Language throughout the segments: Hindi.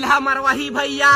बिल हमर वही भैया,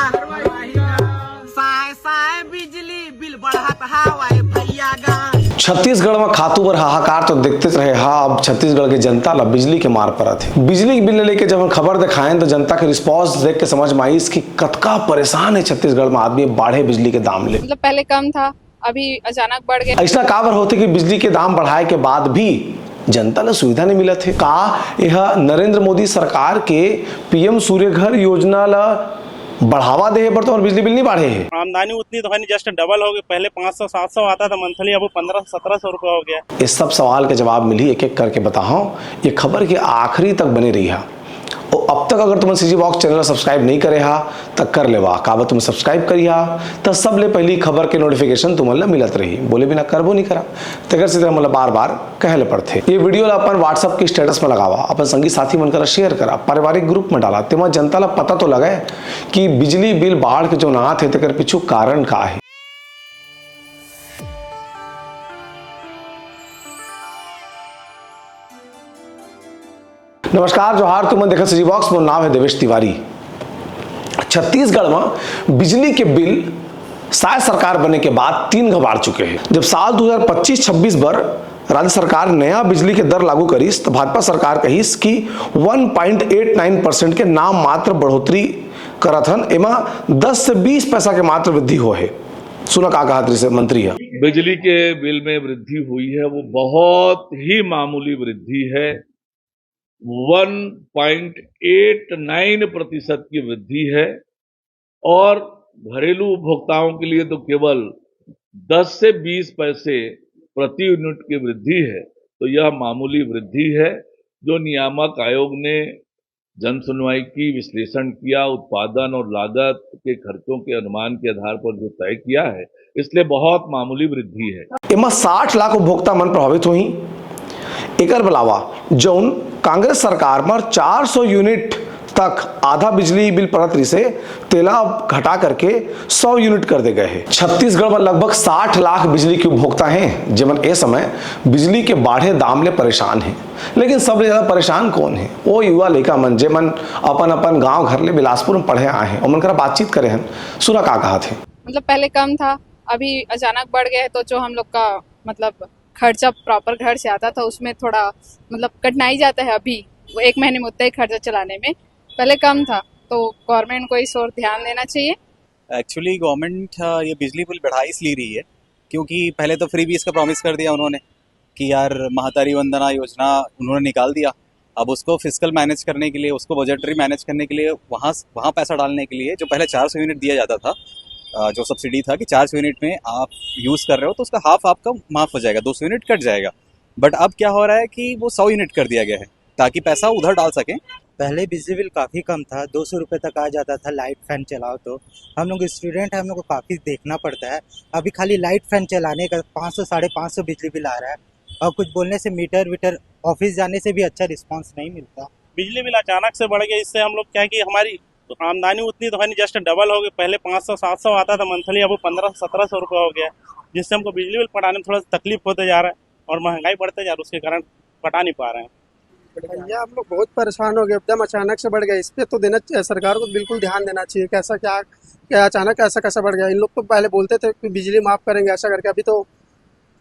साए साए बिजली बिल बढ़त हावय भैया गा। छत्तीसगढ़ में खातू बर हाहाकार तो देखते रहे। अब छत्तीसगढ़ की जनता ला बिजली के मार पड़त है। बिजली के बिल लेके जब हम खबर दिखाएं तो जनता के रिस्पॉन्स देख के समझ में आई कि कतका परेशान है छत्तीसगढ़ में आदमी बढ़े बिजली के दाम ले। मतलब पहले कम था, अभी अचानक बढ़ गया। ऐसा काबर होते कि बिजली के दाम बढ़ाए के बाद भी जनता ला सुविधा नहीं मिलत है का? यह नरेंद्र मोदी सरकार के पीएम सूर्य घर योजना ला बढ़ावा दे पर तो और बिजली बिल नहीं बढ़े है। आमदनी उतनी तो है नहीं, जस्ट डबल हो गई। पहले 500-700 आता था मंथली, अब 1500-1700 रुपये हो गया। इस सब सवाल के जवाब मिली एक एक करके बताओ। ये खबर के आखिरी तक बने रही है। और अब तक अगर तुम सीजी बॉक्स चैनल सब्सक्राइब नहीं करे हा तक कर लेवा। काबा तुम सब्सक्राइब करिया तो सब ले पहली खबर के नोटिफिकेशन तुम्हारे मिलत रही। बोले बिना करबो नहीं करा तगर से मतलब बार बार कहले पड़ते। ये वीडियो ला अपन व्हाट्सएप के स्टेटस में लगावा, अपन संगी साथी मन करा शेयर करा, पारिवारिक ग्रुप में डाला। तेमा जनता ला पता तो लगे कि बिजली बिल बाढ़ के जो नाथ है तेकर पीछू कारण का है। नमस्कार, जोहार। तुम देखा सीजी बॉक्स में नाम है देवेश तिवारी। छत्तीसगढ़ में बिजली के बिल शायद सरकार बनने के बाद 3 बार बढ़ चुके हैं। जब साल 2025-26 पर राज्य सरकार नया बिजली के दर लागू करीस तो भाजपा सरकार कहीस कि 1.89% के नाम मात्र बढ़ोतरी करत हन। एमा 10 से 20 पैसा के मात्र वृद्धि हो है। सुना का कहा मंत्री है। बिजली के बिल में वृद्धि हुई है, वो बहुत ही मामूली वृद्धि है। 1.89% की वृद्धि है और घरेलू उपभोक्ताओं के लिए तो केवल 10 से 20 पैसे प्रति यूनिट की वृद्धि है। तो यह मामूली वृद्धि है जो नियामक आयोग ने जन सुनवाई की, विश्लेषण किया, उत्पादन और लागत के खर्चों के अनुमान के आधार पर जो तय किया है, इसलिए बहुत मामूली वृद्धि है। इमा 60 लाख उपभोक्ता मन प्रभावित हुई। एकर अलावा जौन कांग्रेस सरकार में 400 यूनिट तक आधा बिजली बिल पड़त रही से तेला घटा करके 100 यूनिट कर दे गए हैं। छत्तीसगढ़ में लगभग 60 लाख बिजली के उपभोक्ता हैं जिमन ए समय बिजली के बढ़े दाम ले परेशान हैं। लेकिन सबसे ज्यादा परेशान कौन है? वो युवा लड़का मन जेमन अपन अपन गांव घर ले बिलासपुर में पढ़े आए हैं और मन करा बातचीत करे हैं। सुना का कहा थे। मतलब पहले कम था, अभी अचानक बढ़ गया है। तो जो हम लोग का मतलब खर्चा प्रॉपर घर से आता था उसमें थोड़ा मतलब कठिनाई जाता है। अभी वो 1 महीने में उतना ही खर्चा चलाने में, पहले कम था। तो गवर्नमेंट को इस ओर ध्यान देना चाहिए। एक्चुअली गवर्नमेंट ये बिजली बिल बढ़ा इसलिए रही है क्योंकि पहले तो फ्री बीस का प्रॉमिस कर दिया उन्होंने कि यार महातारी वंदना योजना उन्होंने निकाल दिया। अब उसको फिजिकल मैनेज करने के लिए, उसको बजटरी मैनेज करने के लिए, वहाँ पैसा डालने के लिए जो पहले 400 यूनिट दिया जाता था, जो सब्सिडी था कि 400 यूनिट में आप यूज़ कर रहे हो तो उसका हाफ आपका माफ़ हो जाएगा, 200 यूनिट कट जाएगा। बट अब क्या हो रहा है कि वो 100 यूनिट कर दिया गया है ताकि पैसा उधर डाल सकें। पहले बिजली बिल काफ़ी कम था, 200 रुपये तक आ जाता था लाइट फैन चलाओ तो। हम लोग स्टूडेंट हैं, हम लोग को काफ़ी देखना पड़ता है। अभी खाली लाइट फैन चलाने का 500-550 बिजली बिल आ रहा है और कुछ बोलने से मीटर वीटर ऑफिस जाने से भी अच्छा रिस्पांस नहीं मिलता। बिजली बिल अचानक से बढ़ गया, इससे हम लोग क्या है कि हमारी आमदनी उतनी तो है नहीं, जस्ट डबल हो गई। पहले 500-700 आता था मंथली, अब 1500-1700 रुपये हो गया, जिससे हमको बिजली बिल पटाने में थोड़ा तकलीफ होते जा रहा है और महंगाई बढ़ते जा रहा है, उसके कारण पटा नहीं पा रहे हैं। भैया हम लोग बहुत परेशान हो गए, एकदम अचानक से बढ़ गया। इस पे तो देना चाहिए, सरकार को बिल्कुल ध्यान देना चाहिए। कैसा क्या अचानक कैसा बढ़ गया? इन लोग तो पहले बोलते थे कि बिजली माफ करेंगे ऐसा करके, अभी तो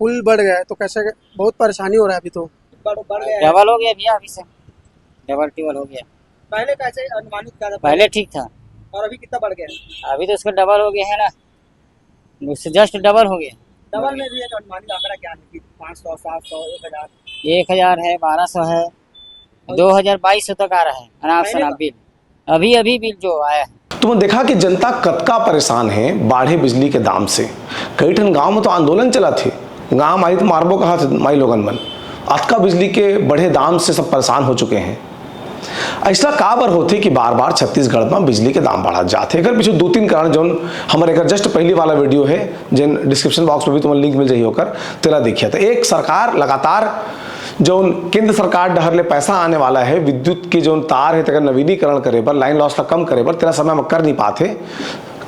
फुल बढ़ गया है। तो कैसे बहुत परेशानी हो रहा है अभी तो। डबल हो गया भैया, अभी से डबल टिबल हो गया। पहले कैसे अनुमानित क्या था? पहले ठीक था और अभी कितना बढ़ गया? अभी तो उसका डबल हो गया है ना, उससे जस्ट डबल हो गया। डबल में भी अनुमानित आंकड़ा क्या है? 500, 700, 1000? 1000 है, 1200 है, 2022 तक आ रहा है अनाप शनाप बिल। अभी बिल जो आया है। तुमने देखा कि जनता कतका परेशान है बढ़े बिजली के दाम से। कई ठन गांव में तो आंदोलन चला थे, गांव आई तो मारबो कहा थे माई लोगन मन। अतका बिजली के बढ़े दाम से सब परेशान हो चुके हैं। ऐसा काबर होते कि बार बार छत्तीसगढ़ में बिजली के दाम बढ़ा जाते। अगर पीछे 2-3 कारण जो हमारे एक जस्ट पहली वाला वीडियो है जिन डिस्क्रिप्शन बॉक्स में भी तुम्हें लिंक मिल जाइए होकर तेरा देखिए। तो एक सरकार लगातार जो केंद्र सरकार डहर ले पैसा आने वाला है विद्युत की जो तार है तेरा नवीनीकरण करे पर, लाइन लॉस का कम करे पर तेरा समय में कर नहीं पाते।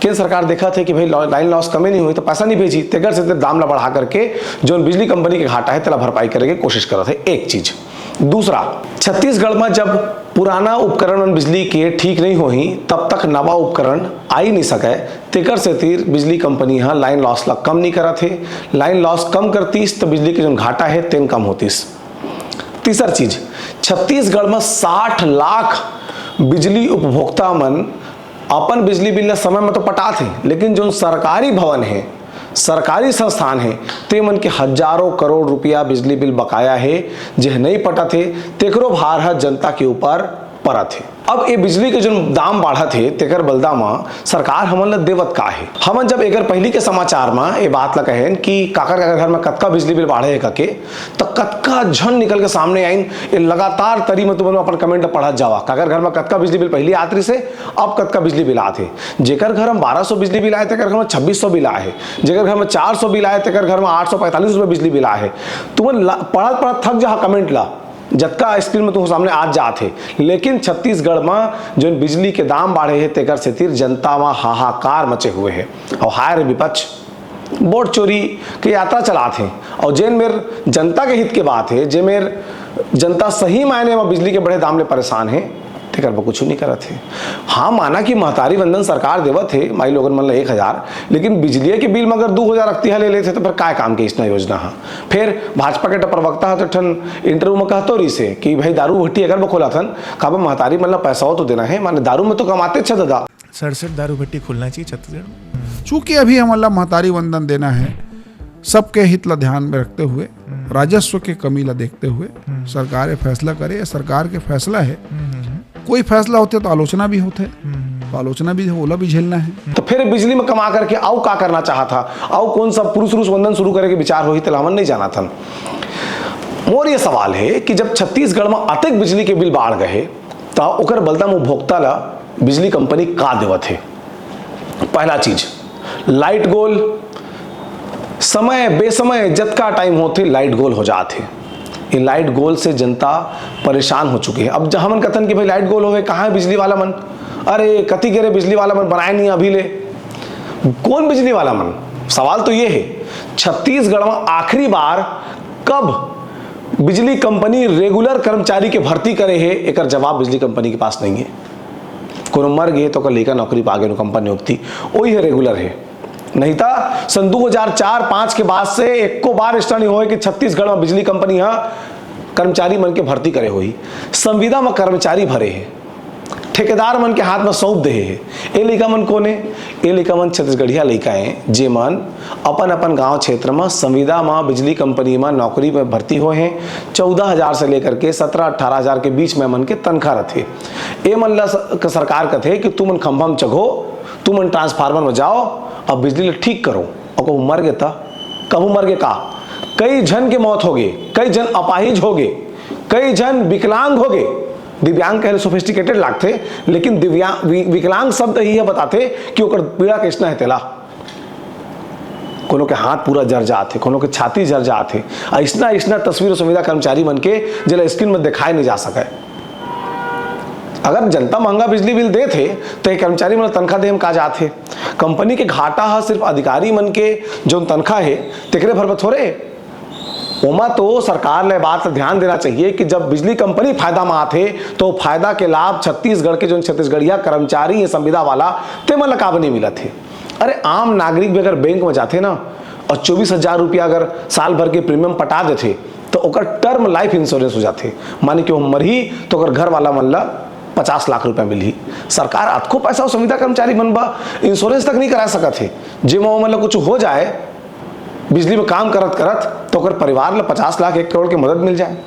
केंद्र सरकार देखा थे कि भाई लाइन लॉस कमी नहीं हुई तो पैसा नहीं भेजी, तेगर से दाम ला बढ़ा करके जो बिजली कंपनी के घाटा है तेरा भरपाई करने की कोशिश कर रहे थे। एक चीज। दूसरा, छत्तीसगढ़ में जब पुराना उपकरण और बिजली के ठीक नहीं होही तब तक नवा उपकरण आ ही नहीं सके। तेकर से तीर बिजली कंपनी यहाँ लाइन लॉस ला कम नहीं करा थे। लाइन लॉस कम करतीस तो बिजली के जो घाटा है तेन कम होतीस। तीसर चीज, छत्तीसगढ़ में 60 लाख बिजली उपभोक्ता मन अपन बिजली बिल समय में तो पटा थे, लेकिन जो सरकारी भवन है, सरकारी संस्थान है, ते मन के हजारों करोड़ रुपया बिजली बिल बकाया है, जे नहीं पटा थे तेकरो भार है जनता के ऊपर पड़ा थे। अब ये बिजली के जो दाम बढ़ा थे तेकर बलदा में सरकार हमन ला देवत का है। हमन जब एकर पहली के समाचार में ये बात ला कहें कि काकर काकर घर में कतका बिजली बिल बढ़े है कके, तो कतका झन निकल के सामने आइन। ये लगातार तरी में तुम अपन कमेंट पढ़त जावा, काकर घर में कतका बिजली बिल पहली आतरी से अब कतका बिजली बिल आते। जेकर घर में 1200 बिजली बिल आए तेकर घर में 2600 बिल आए है। जेकर घर में 400 बिल आए तेकर घर में 845 रुपये बिजली बिल आए है। तुम पढ़त पढ़त थक जा कमेंट ला, जतका स्क्रीन में तुम सामने आज जाते। लेकिन छत्तीसगढ़ में जो बिजली के दाम बढ़े हैं तेकर से तीर जनता में हाहाकार मचे हुए हैं। और हायर विपक्ष वोट चोरी की यात्रा चलाते हैं। और जेन मेर जनता के हित के बात है, जे मेर जनता सही मायने में बिजली के बड़े दाम ले परेशान है तेकर पर कुछ नहीं करत है। हाँ, माना कि महतारी वंदन सरकार देवत है माई लोगन मन 1000, लेकिन बिजली के बिल में अगर 2000 अक्तिहा ले लेते तो फिर काय काम के इसना योजना है। फिर भाजपा के प्रवक्ता तो ठन इंटरव्यू में कहतो रही से कि भाई दारू भट्टी अगर खोला थन कब महतारी मन पैसा हो तो देना है, माने दारू में तो कमाते अच्छा दादा। 67 दारू भट्टी खुलना चाहिए छत्तीसगढ़। चूंकि अभी हमारा महतारी वंदन देना है, सबके हित ला ध्यान में रखते हुए, राजस्व के कमी ला देखते हुए सरकार फैसला करे। सरकार के फैसला है, कोई फैसला होते तो आलोचना भी होते, तो आलोचना भी ओला भी झेलना है। तो फिर बिजली में कमा करके आओ का करना चाहता, आओ कौन सा पुरुष वंदन शुरू करे के विचार हो ही तो हमन नहीं जाना था। मोर ये सवाल है कि जब छत्तीसगढ़ में अतिक बिजली के बिल बढ़ गए तो ओकर बलदा में उपभोक्ता ला बिजली कंपनी का देवत है। पहला चीज, लाइट गोल समय बेसमय जतका टाइम होते लाइट गोल हो जाते। ये लाइट गोल से जनता परेशान हो चुकी है। अब जब हमन कथन कि भाई लाइट गोल हो गए, कहाँ है बिजली वाला मन? अरे कति गिरे बिजली वाला मन बनाए नहीं अभी ले। कौन बिजली वाला मन? सवाल तो ये है, छत्तीसगढ़ में आखिरी बार कब बिजली कंपनी रेगुलर कर्मचारी के भर्ती करे है, एक जवाब बिजली कंपनी के पास नहीं है। कोनो मर गए तो लेकर नौकरी पा गए कंपनी नियुक्ति, वही है रेगुलर है। नहीं था सन 2004-5 के बाद से एको बार इस तरह नहीं हो कि छत्तीसगढ़ में बिजली कंपनी यहाँ कर्मचारी मन के भर्ती करे हुई। संविदा में कर्मचारी भरे हैं, ठेकेदार मन के हाथ में सौंप दे है। ये लड़का मन कोने? ये लड़का मन छत्तीसगढ़िया लड़का है जे मन अपन अपन गांव क्षेत्र में संविदा में बिजली कंपनी में नौकरी में भर्ती हुए हैं। 14,000 से लेकर के 17-18,000 के बीच में मन के तनख्वाह रहते। ये मन ला सरकार कहते कि तुम मन खंभा में चघो, तुम मन ट्रांसफार्मर में जाओ अब बिजली ठीक करो। और कहूँ मर गए था, कहूँ मर गए का? कई जन के मौत हो गए, कई जन अपाहिज हो गए, कई जन विकलांग हो गए। दिव्यांग कहे सोफिस्टिकेटेड लागते, लेकिन विकलांग शब्द ही बताते कि ओकर पीड़ा कैसना है तेला। कोनो के हाथ पूरा जर जाते, कोनो के छाती जर जाते। ऐसना ऐसना तस्वीर संविदा कर्मचारी मन के जिला स्क्रीन में दिखाई नहीं जा सके। अगर जनता महंगा बिजली बिल दे थे तो कर्मचारी मन तनख्वाह दे हम का जाते। कंपनी के घाटा है सिर्फ अधिकारी मन के जो तनख्वाह है तेकरे भर में थोड़े। ओमा तो सरकार ने बात ध्यान देना चाहिए कि जब बिजली कंपनी फायदा में आते तो फायदा के लाभ छत्तीसगढ़ के जो छत्तीसगढ़िया कर्मचारी है संविदा वाला ते मन का नहीं मिला थे। अरे आम नागरिक भी अगर बैंक में जाते ना और 24,000 रुपया अगर साल भर के प्रीमियम पटा देते तो ओकर टर्म लाइफ इंश्योरेंस हो जाते। माने कि वो मरही तो ओकर घर वाला मन ला 50 लाख रुपया मिली। सरकार अतको पैसा संविदा कर्मचारी मनबा इंश्योरेंस तक नहीं करा सकत है। जे मतलब कुछ हो जाए बिजली में काम करत करत तो अगर परिवार ला 50 लाख 1 करोड़ की मदद मिल जाए।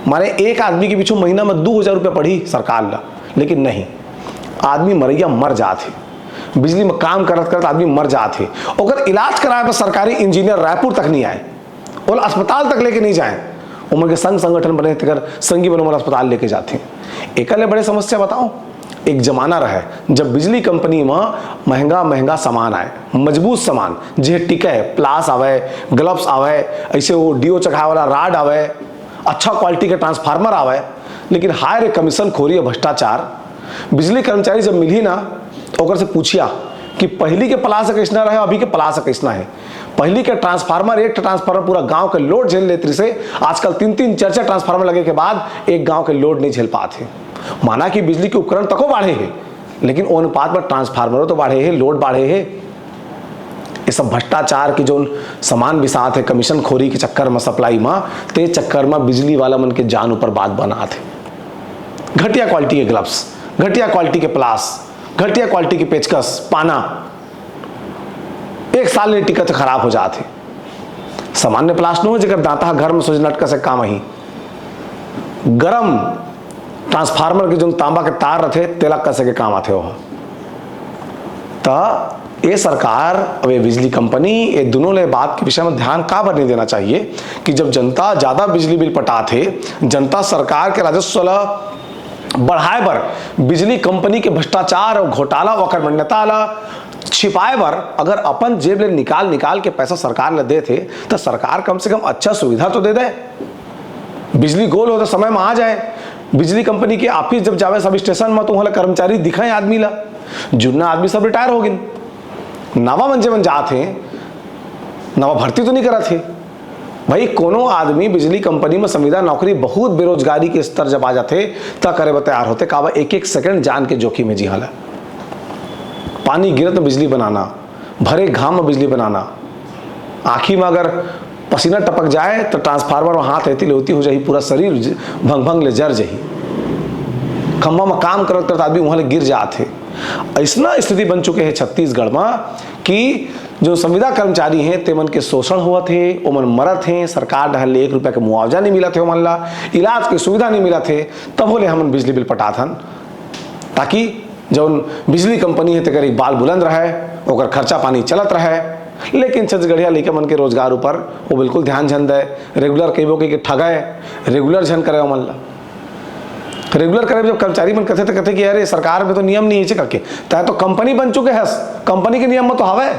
माने एक आदमी के पीछे महीना में 2,000 रुपया पड़ी सरकार ला, लेकिन नहीं, आदमी मरैया मर जाते। बिजली में काम करत करत आदमी मर जाते। अगर इलाज कराए पर सरकारी इंजीनियर रायपुर तक नहीं आए और अस्पताल तक लेके नहीं जाए, उम्र के संघ संगठन बने कर संगी बनोमल अस्पताल लेके जाते। एक बड़े समस्या बताओ, एक जमाना रहे जब बिजली कंपनी में महंगा महंगा सामान आए, मजबूत सामान जे टिके, प्लास आवे, ग्लव्स आवे, ऐसे वो डीओ चढ़ाए वाला राड आवे, अच्छा क्वालिटी के ट्रांसफार्मर आवे, लेकिन हायर कमीशन खोरी भ्रष्टाचार। बिजली कर्मचारी जब मिली ना तो से पूछिया कि पहली के प्लास कैसना रहे, अभी के प्लास कैसना है। पहली के ट्रांसफार्मर, एक ट्रांसफार्मर पूरा गांव के लोड झेल लेते से आजकल 3-3 4-4 ट्रांसफार्मर लगे के बाद एक गांव के लोड नहीं झेल पाते। माना कि बिजली के उपकरण तको बढ़े हैं, लेकिन वो अनुपात में ट्रांसफार्मरों तो बढ़े हैं, लोड बढ़े हैं। ये सब भ्रष्टाचार की जो समान विसात है, कमीशन खोरी के चक्कर में, सप्लाई में, ते चक्कर में बिजली वाला मन के जान ऊपर बात बना थे। घटिया क्वालिटी के ग्लव्स, घटिया क्वालिटी के प्लास, घटिया क्वालिटी के पेचकस, पाना, 1 साल नहीं टिकट खराब हो जाते। सामान्य प्लास न हो जगह दांता घर में सोच लटका से काम ही। गरम ट्रांसफार्मर के जो तांबा के तार रहे तेला कसे के काम आते हो। तो ये सरकार अब ये बिजली कंपनी ये दोनों ले बात के विषय में ध्यान का भर नहीं देना चाहिए कि जब जनता ज्यादा बिजली बिल पटाते, जनता सरकार के राजस्व बढ़ाए बर बिजली कंपनी के भ्रष्टाचार और घोटाला व कर्मण्यता ला छिपाए बर अगर अपन जेब ले निकाल के पैसा सरकार ले दे थे तो सरकार कम से कम अच्छा सुविधा तो दे दे। बिजली गोल हो तो समय में आ जाए। बिजली कंपनी के ऑफिस जब जावे सब स्टेशन में तो वहाँ कर्मचारी दिखाए आदमी ला, जुड़ना आदमी सब रिटायर हो गए, नवा मंजे में जाते, नवा भर्ती तो नहीं करा थे भाई। कोनो आदमी बिजली कंपनी में संविदा नौकरी बहुत बेरोजगारी के स्तर जब आ जाते तब करे ब तैयार होते काबा 1-1 सेकंड जान के जोखिम में जी हाला। पानी गिरत में बिजली बनाना, भरे घाम में बिजली बनाना, आँखी में अगर पसीना टपक जाए तो ट्रांसफार्मर में हाथ ऐती लेती हो जाही, पूरा शरीर भंग भंग ले जर जाही। खंभा में काम करत करते आदमी वहाँ ले गिर जाते। ऐसा स्थिति बन चुके हैं छत्तीसगढ़ में कि जो संविदा कर्मचारी हैं तेमन के शोषण हुआ थे, ओमन मरत हैं, सरकार ढहल 1 रुपया के मुआवजा नहीं मिला थे, ओमन ला इलाज की सुविधा नहीं मिला थे, तब बोले हमन बिजली बिल पटाथन ताकि जो बिजली कंपनी है तेकर बाल बुलंद रहे, ओकर खर्चा पानी चलत रहे। लेकिन छत्तीसगढ़िया लड़के मन के रोजगार ऊपर वो बिल्कुल ध्यान झन दे। रेगुलर कई के ठगाए, रेगुलर झन करे ओमन ला। रेगुलर करे जब कर्मचारी मन कहते कि अरे सरकार में तो नियम नहीं है करके, तो कंपनी बन चुके हैं, कंपनी के नियम में तो हवे,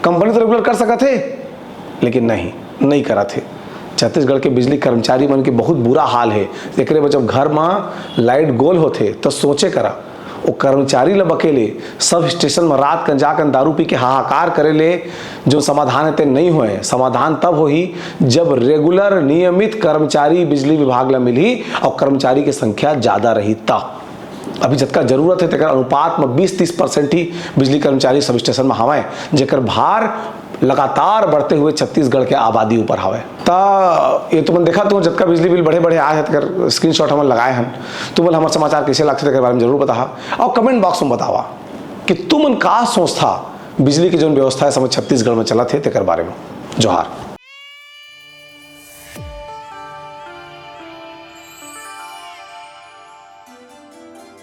कंपनी तो रेगुलर कर सकते थे, लेकिन नहीं करा थे। छत्तीसगढ़ के बिजली कर्मचारी मन के बहुत बुरा हाल है। एक जब घर में लाइट गोल होते तो सोचे करा वो कर्मचारी ला बकेले सब स्टेशन में रात कन जाकर दारू पी के हाहाकार करे ले, जो समाधान है नहीं हुए। समाधान तब हो ही जब रेगुलर नियमित कर्मचारी बिजली विभाग ला मिली और कर्मचारी की संख्या ज्यादा रही तब। अभी जितना जरूरत है तेकर अनुपात में 20-30% ही बिजली कर्मचारी सब स्टेशन में हवे, जेकर भार लगातार बढ़ते हुए छत्तीसगढ़ के आबादी ऊपर हवे। तो ये तुम देखा तुम जितना बिजली बिल बढ़े आए हैं तेकर स्क्रीनशॉट हम लगाए हैं। तुम हमारे समाचार कैसे लगते तेकर बारे में जरूर बता और कमेंट बॉक्स में बतावा कि तुम का सोचता बिजली की जो व्यवस्था है समझ छत्तीसगढ़ में चला थे तेकर बारे में। जोहार।